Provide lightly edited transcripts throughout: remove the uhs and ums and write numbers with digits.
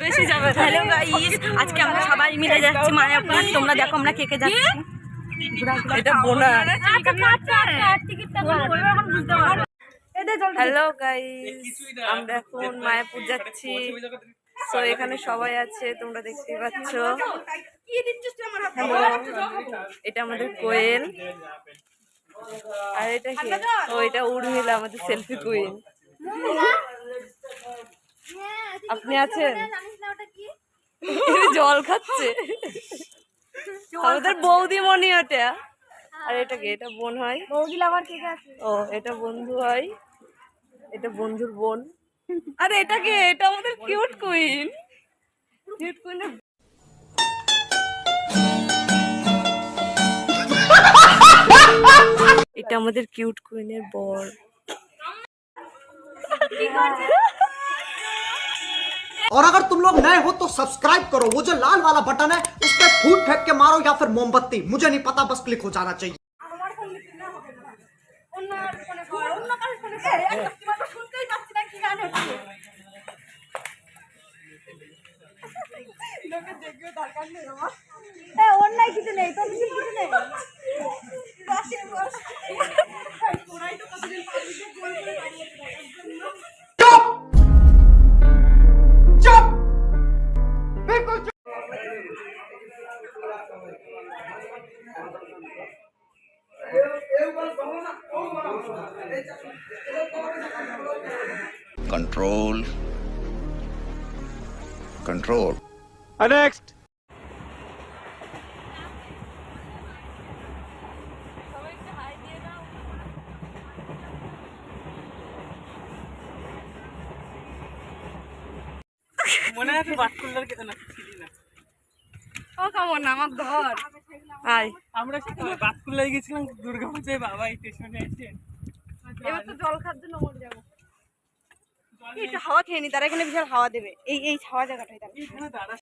বেশি যাবে। Hello guys, আজকে আমরা সবাই মিলে যাচ্ছি মায়াপুর। তোমরা দেখো আমরা কে কে যাচ্ছি। এটা বোনার। হ্যালো গাইস, আমরা এখন মায়াপুর যাচ্ছি। তো এখানে সবাই আছে, তোমরা দেখতেই পাচ্ছ। হ্যালো, এটা আমাদের কোয়েল। আর এটা কি? ও, এটা উর্মিলা, আমাদের সেলফি কুইন। আপনি আছেন? জল খাচ্ছে আমাদের বৌদিমণি ওটা। আর এটা কি? এটা বোন হয়। ও, এটা বন্ধু হয়। এটা বন্ধুর বোন। আরে এটা কি? এটা আমাদের কিউট কুইন। কিউট কুইনের এটা আমাদের কিউট কুইনের বর। और अगर तुम लोग नए हो तो सब्सक्राइब करो, वो जो लाल वाला बटन है उस पर फूट फेंक के मारो या फिर मोमबत्ती, मुझे नहीं पता, बस क्लिक हो जाना चाहिए। Control. Control. Next. মনে আছে বাটকুল্লার কেন ছিলি না? ও কেমন আমার ঘর। আয়, আমরা বাটকুল্লায় গেছিলাম দুর্গাপূজায়, বাবা এই স্টেশনে এসে। এবার তো জল খাওয়ার জন্য মরে যাবো। একটু হাওয়া খেয়ে নি, তারা এখানে বিশাল হাওয়া দেবে। এই হাওয়া জায়গাটাই তারা।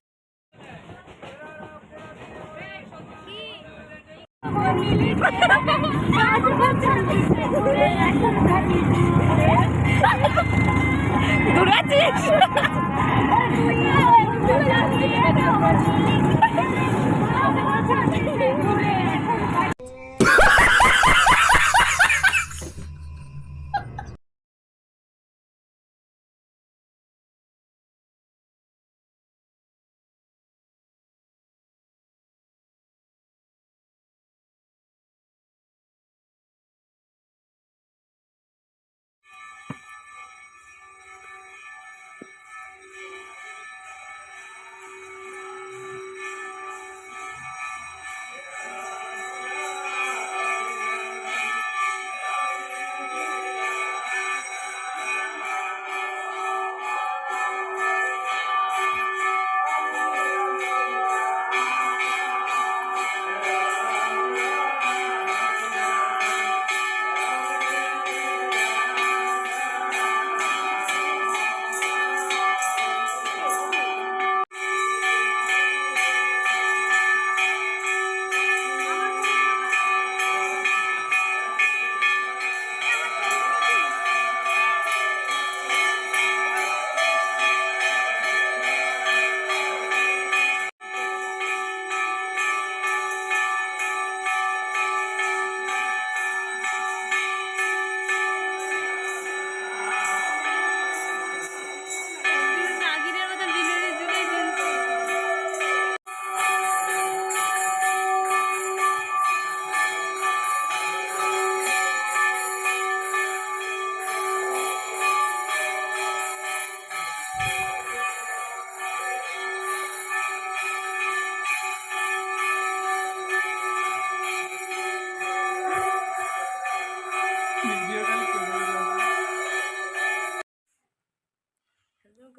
দূরাচ্ছিস?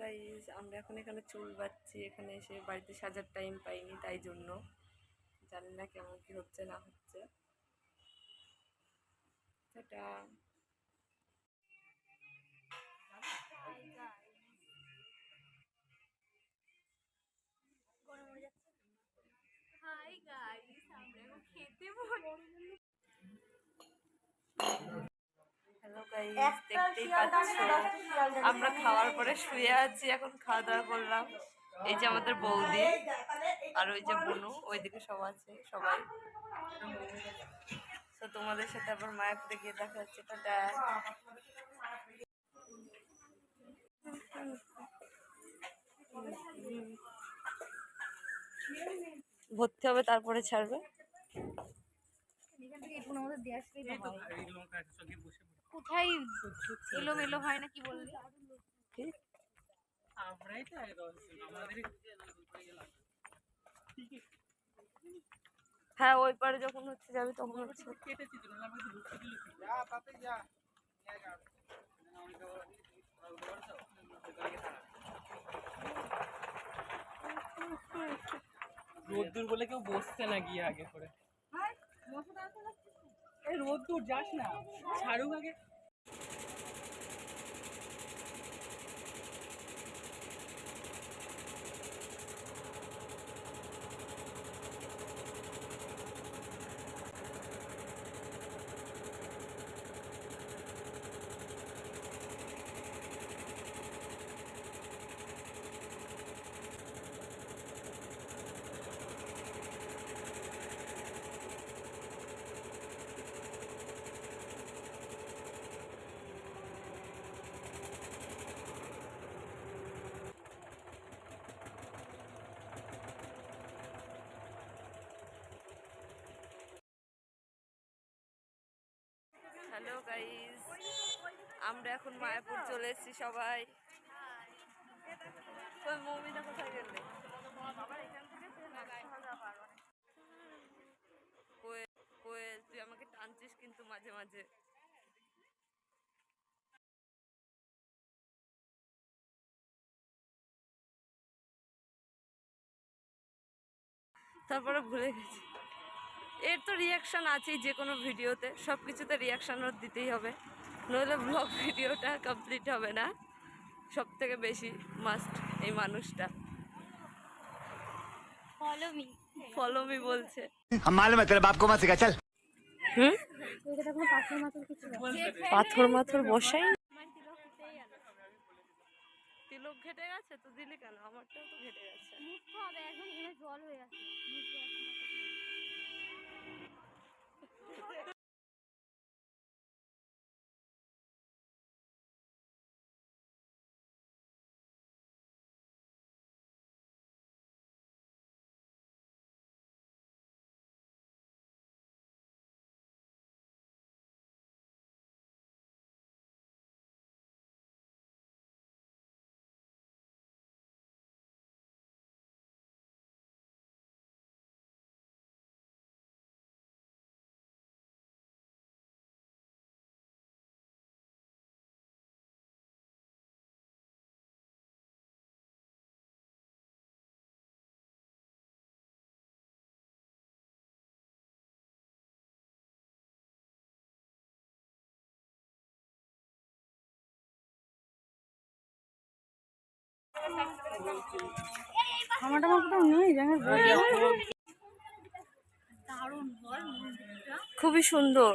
গাইস, আমরা এখন এখানে চুল বাঁধছি। এখানে এসে বাড়িতে সাজার টাইম পাইনি, তাই জন্য জানি না কেমন কি হচ্ছে না হচ্ছে। এটা হ্যালো গাইস, দেখতেই পাচ্ছ আমরা খাওয়ার পরে শুয়ে আছি। এখন খাওয়া দাওয়া করলাম। এই যে আমাদের বৌদি আর ওই যে বনু, ওইদিকে সব আছে সবাই। তো তোমাদের সাথে আবার মায়াপুরে গিয়ে দেখা হচ্ছে। টাটা। ভর্তি হবে তারপরে ছাড়বে। কোথায় এলোমেলো হয় না, কি বললি? কি? আমরাই তো আমাদের হ্যাঁ, ওই পারে যখন হচ্ছে যাবে তখন হচ্ছে। কেটেছি তো না আমাদের ঢুকতে দিল রোদ্দুর বলে কেউ বসছে না গিয়ে আগে করে। এই রোদ্দুর যাস না, ছাড়ুক আগে। হ্যালো গাইস, আমরা এখন মায়াপুর চলে এসেছি সবাই। মৌমিতা কোথায় গেলে? কোয়েল, কোয়েল তুই আমাকে টানছিস কিন্তু মাঝে মাঝে। তারপরে ভুলে গেছি, এর তো রিয়াকশান আছেই যে কোনো ভিডিওতে, সব কিছুতে রিয়াকশান ওর দিতেই হবে, নইলে ব্লগ ভিডিওটা কমপ্লিট হবে না। সব থেকে বেশি মাস্ট এই মানুষটা। ফলো মি, ফলো মি বলছে। हम मालूम है तेरे बाप को मत सिखा चल। হুম, এটা কোনো পাথর মাথর কিছু পাথর মাথর বসাই। তিলক ঘেটে গেছে তো দিলি কেন? আমারটাও তো ঘেটে গেছে। মুখতে হবে, এখন এখানে জল হয়ে আছে। আমারটা কোথাও নেই, দারুণ বল, খুবই সুন্দর।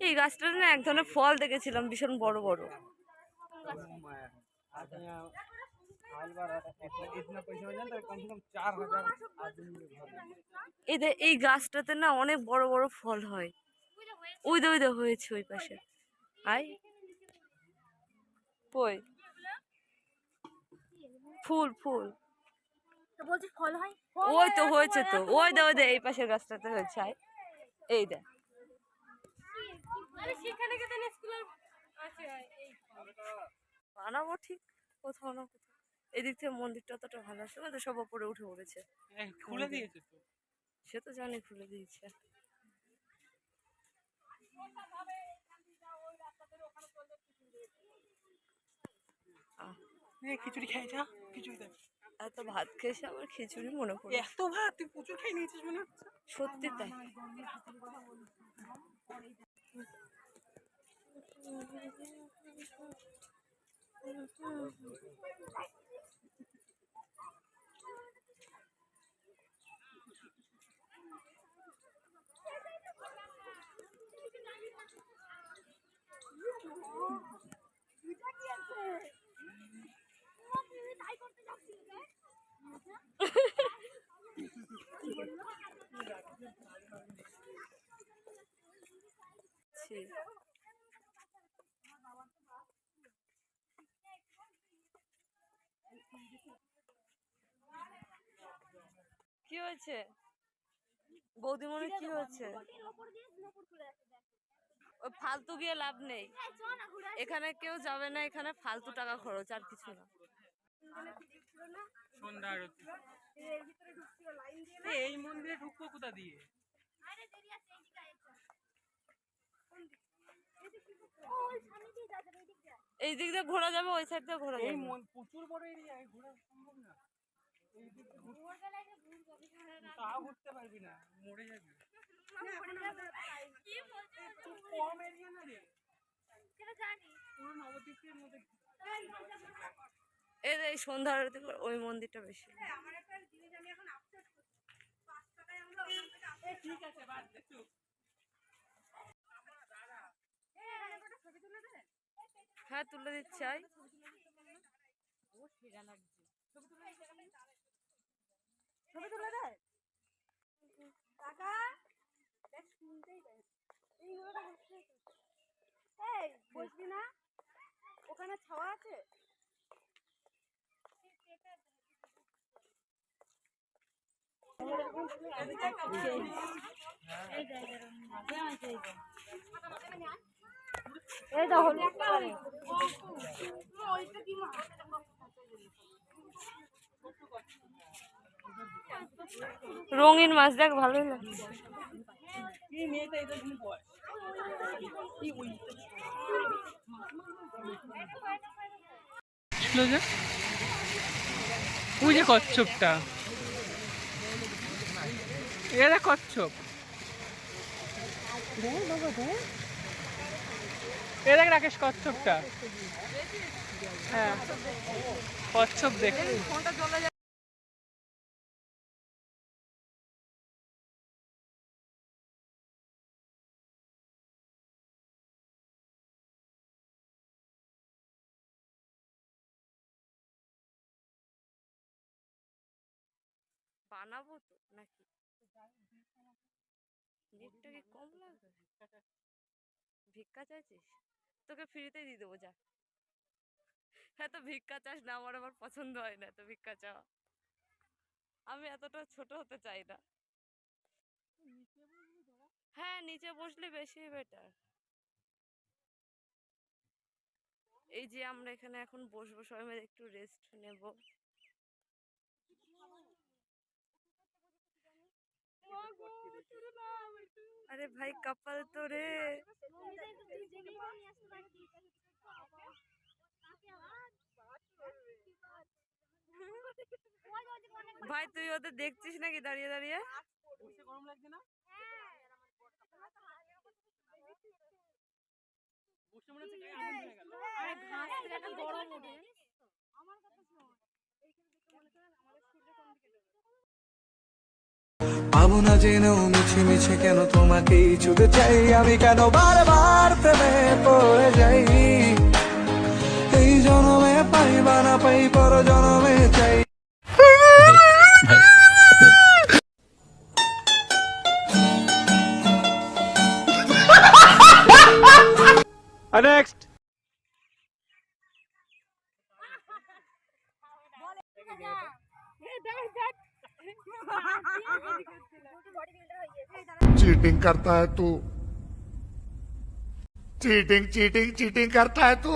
এই গাছটা না এক ধরনের ফল দেখেছিলাম ভীষণ বড় বড়। এই গাছটাতে না অনেক বড় বড় ফল হয়। ওই দে হয়েছে ওই পাশে। আই কই ফুল ফুল বলছি ফল হয়, ওই তো হয়েছে তো, ওই দে এই পাশের গাছটাতে হয়েছে। আয় এই দে। সেখানে কেন স্কুলের আছে বানাবো ঠিক কোথাও না কোথাও। এদিক থেকে মন্দিরটা অতটা ভালো আসে না তো, সব উপরে উঠে পড়েছে। খুলে দিয়েছে তো। সে তো জানি খুলে দিয়েছে। খিচুড়ি খাই যা, খিচুড়ি দে। এত ভাত খেয়েছে আমার খিচুড়ি মনে পড়ে। এত ভাত তুই প্রচুর খেয়ে নিয়েছিস মনে হচ্ছে। সত্যি তাই। কি হয়েছে বৌদিমণি, কি হয়েছে? ওই ফালতু গিয়ে লাভ নেই, এখানে কেউ যাবে না, এখানে ফালতু টাকা খরচ আর কিছু না। সন্ধ্যা আরতি এই মন্দিরে ঢুকবো কোথা দিয়ে? এই দিক দিয়ে ঘোরা যাবে, ওই সাইড দিয়ে ঘোরা যাবে। প্রচুর বড় এরিয়া, ঘোরা সম্ভব না। তাও ঘুরতে পারবি না, মরে যাবি। কম এরিয়া না রে, পুরো নবদ্বীপের মধ্যে। এই সন্ধ্যার আরতি ওই মন্দিরটা বেশি। ঠিক আছে, বাদ দে চুপ। হ্যাঁ তুলে দিচ্ছি। আয় ছবি তুলে দে কাকা, দেখ শুনতেই পাই এইগুলোটা বসে। এই বসবি না, ওখানে ছাওয়া আছে। এই দেখো রঙিন মাছ, দেখ ভালোই লাগে। ওই যে কচ্ছপটা, এরা কচ্ছপ, এ দেখ রাকেশ কচ্ছপটা। হ্যাঁ কচ্ছপ দেখ। বানাবো তো নাকি? নেটটা কি কম লাগবে? ভিক্ষা চাইছিস? তোকে ফ্রিতে দিয়ে দেবো, যা। হ্যাঁ তো ভিক্ষা চাস না, আমার আবার পছন্দ হয় না তো ভিক্ষা চাওয়া। আমি এতটা ছোট হতে চাই না। হ্যাঁ নিচে বসলে বেশি বেটার। এই যে আমরা এখানে এখন বসবো, সবাই মিলে একটু রেস্ট নেব। अरे भाई कपल तो रे। ভাই তুই ওদের দেখছিস নাকি দাঁড়িয়ে দাঁড়িয়ে? গরম লাগছে না? বসে মনে হচ্ছে গায়ে আগুন ধরে গেল। আরে ঘাস থেকে একটা গরম ওঠে। আমার কথা শোন, এইখানে দেখে মনে করেন আমাদের সূর্য কোন দিকে যাবে। পাবো না জেনেও মিছে মিছে কেন তোমাকেই ছুতে চাই আমি, কেন বারবার প্রেমে পড়ে যাই। এই জনমে পাই বা না পাই, পর জনমে চাই। नेक्स्ट चीटिंग करता है तू, चीटिंग चीटिंग चीटिंग करता है तू।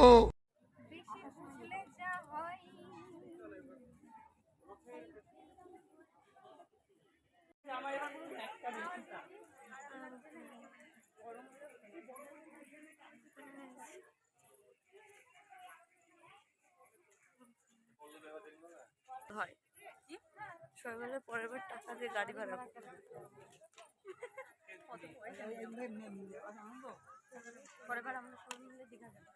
হয় সবাই বলে পরের বার টাকা দিয়ে গাড়ি ভাড়া করবো। পরের বার আমরা সবাই মিলে দীঘা যাবো।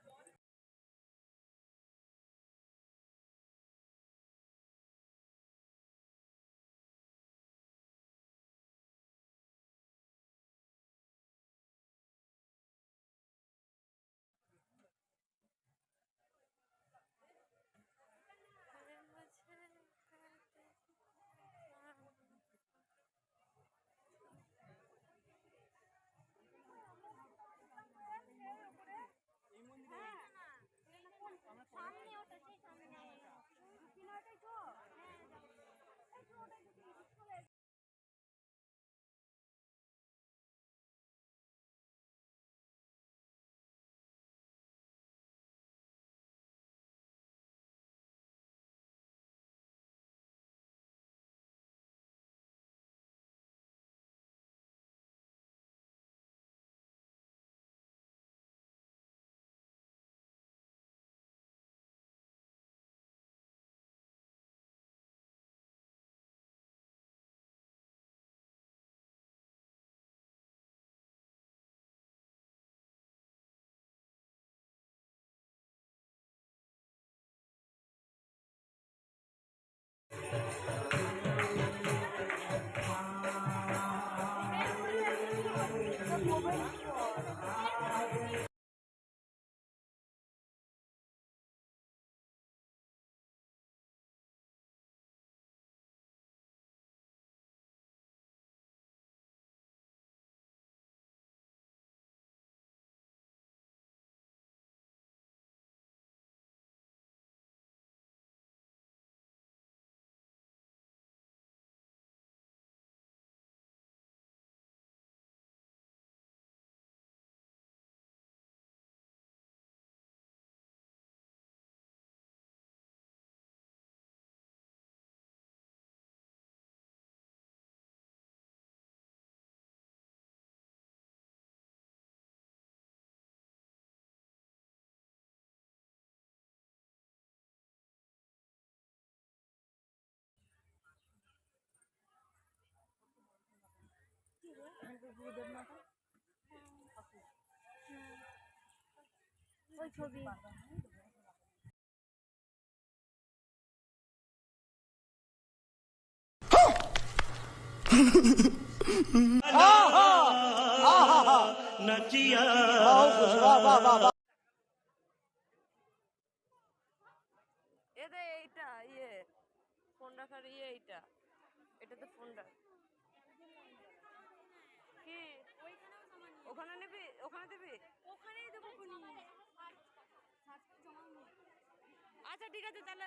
ওই ছবি এদে এইটা ফোন রাখার এইটা, এটাতে ফোন রাখ। কি ওখানে নিবি? ওখানে দিবি? ওখানেই দেবো খুনি। আচ্ছা ঠিক আছে তাহলে।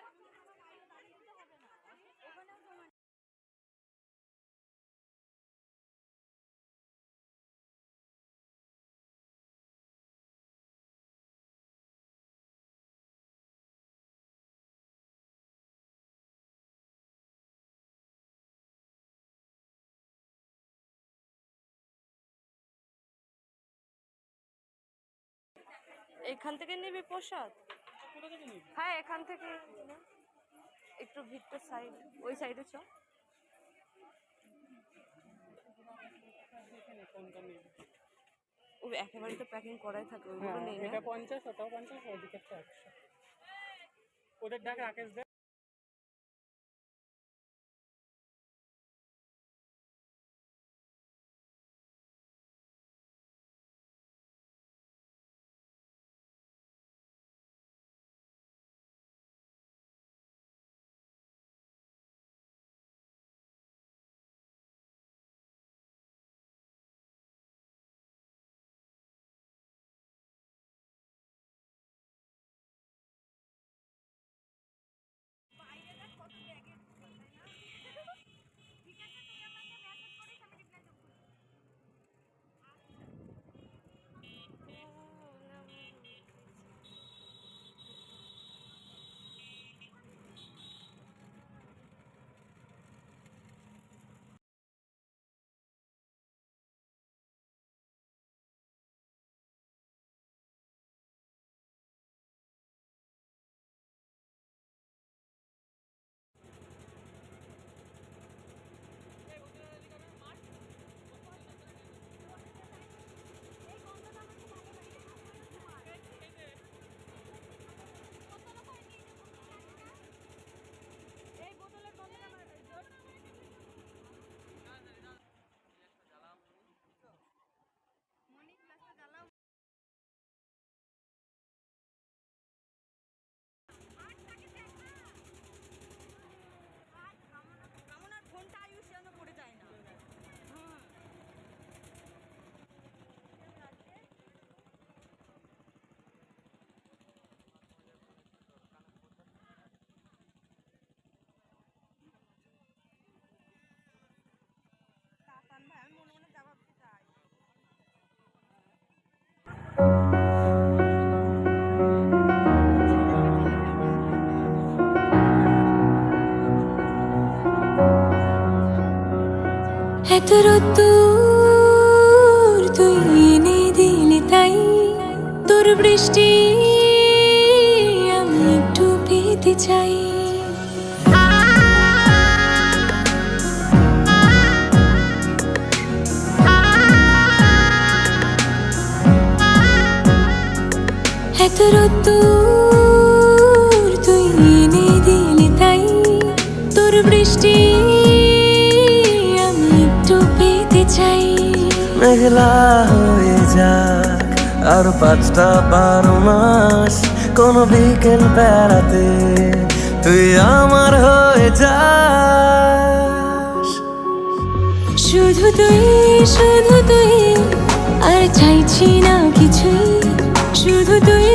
এখান থেকে নিবি প্রসাদ? হ্যাঁ এখান থেকে একটু ভিতর সাইড, ওই সাইডে চ। ও একেবারে তো প্যাকিং করাই থাকে, ওইগুলো নেই না। এটা 50, ওটাও 50, ওদিকে 100। ওদের ডাক রাকেশ দে। এত রোদ্দুর তুই এনে দিলি তাই তোর বৃষ্টি আমি একটু পেতে চাই এত রোদ্দুর তুই এনে দিলি তাই তোর বৃষ্টি আমি একটু পেতে চাই মেঘলা হয়ে যাক আর 5টা 12 মাস কোন বিকেল বেড়াতে তুই আমার হয়ে যাস শুধু তুই আর চাইছি না কিছুই শুধু তুই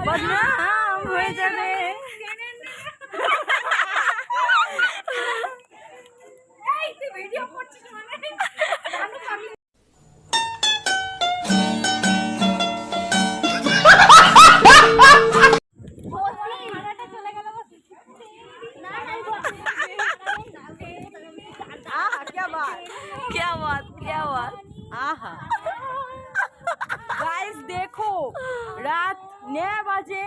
বদনাম হয়ে যাবে क्या बात आहा गाइस देखो रात 9 बजे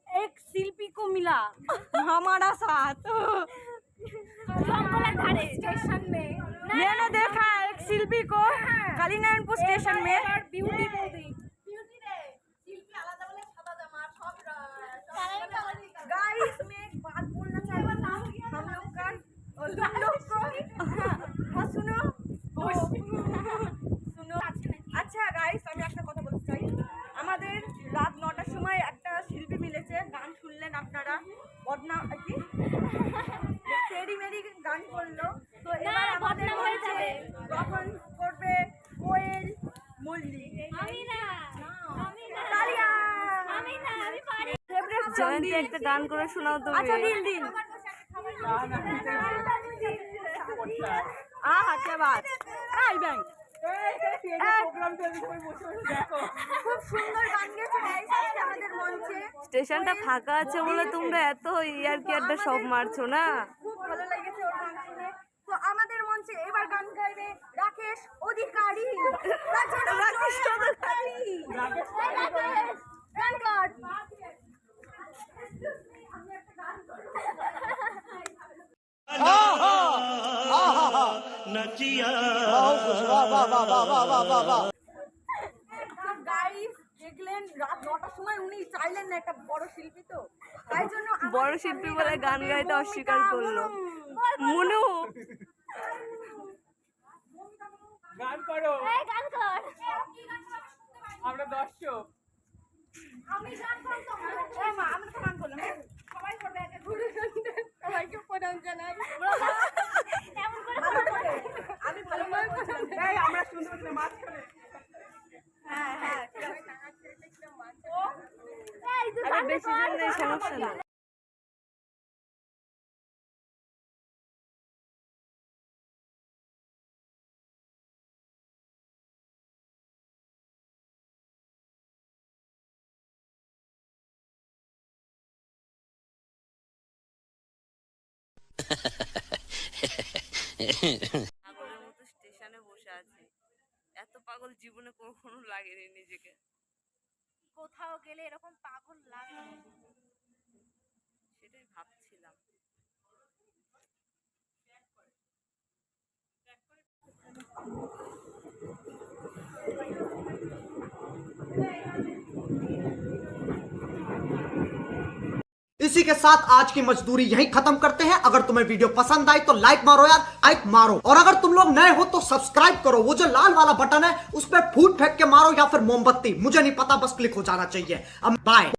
एक शिल्पी को मिला हमारा साथ स्टेशन में मैंने देखा एक शिल्पी को कालीनारायणपुर स्टेशन में ब्यूटी गाइस मैं एक बात बोलना चाहती हूँ हम लोग का और तुम लोग को हाँ सुनो আচ্ছা গাইস আমি একটা কথা বলতে চাই আমাদের রাত 9টার সময় একটা শিল্পী মিলেছে গান শুনলেন আপনারা বদনা কি তেরি মেরি গান করলো তো এবার আমাদের হয়েছে তখন করবে কোয়েল মল্লিক তালিয়া ফেভারিট জয়ন্তী একটা গান করে শোনাও তো আচ্ছা দিন আহা কে বাত আই ব্যাং খুব সুন্দর গান গেছে গাইস আজকে আমাদের মঞ্চে স্টেশনটা ফাঁকা আছে বলে তোমরা এত ইয়ার কি আড্ডা সব মারছো না খুব ভালো লেগেছে ওর গান শুনে তো আমাদের মঞ্চে এবার গান গাইবে রাকেশ অধিকারী রাকেশ অধিকারী গান গান দেখলেন রাত 9টার সময় উনি চাইলেন না একটা বড় শিল্পী তো তাই জন্য বড় শিল্পী বলে গান গাইতে অস্বীকার করলো মনু গান করো গান কর আমরা দর্শক আমি গান করতাম এই মা আমি তো গান করলাম সবাই করবে একটা ঘুরে সবাইকে প্রণাম জানাই এমন করে আমি ভালো করে করলাম এই আমরা সুন্দর করে মাছ করে হ্যাঁ আরে বেশি জন নেই সমস্যা নেই পাগলের মতো স্টেশনে বসে আছি এত পাগল জীবনে কখনো লাগেনি নিজেকে কোথাও গেলে এরকম পাগল লাগে সেটাই ভাবছিলাম इसी के साथ आज की मजदूरी यहीं खत्म करते हैं। अगर तुम्हें वीडियो पसंद आई तो लाइक मारो यार, लाइक मारो। और अगर तुम लोग नए हो तो सब्सक्राइब करो, वो जो लाल वाला बटन है उस पर फूट फेंक के मारो या फिर मोमबत्ती, मुझे नहीं पता, बस क्लिक हो जाना चाहिए। अब बाय।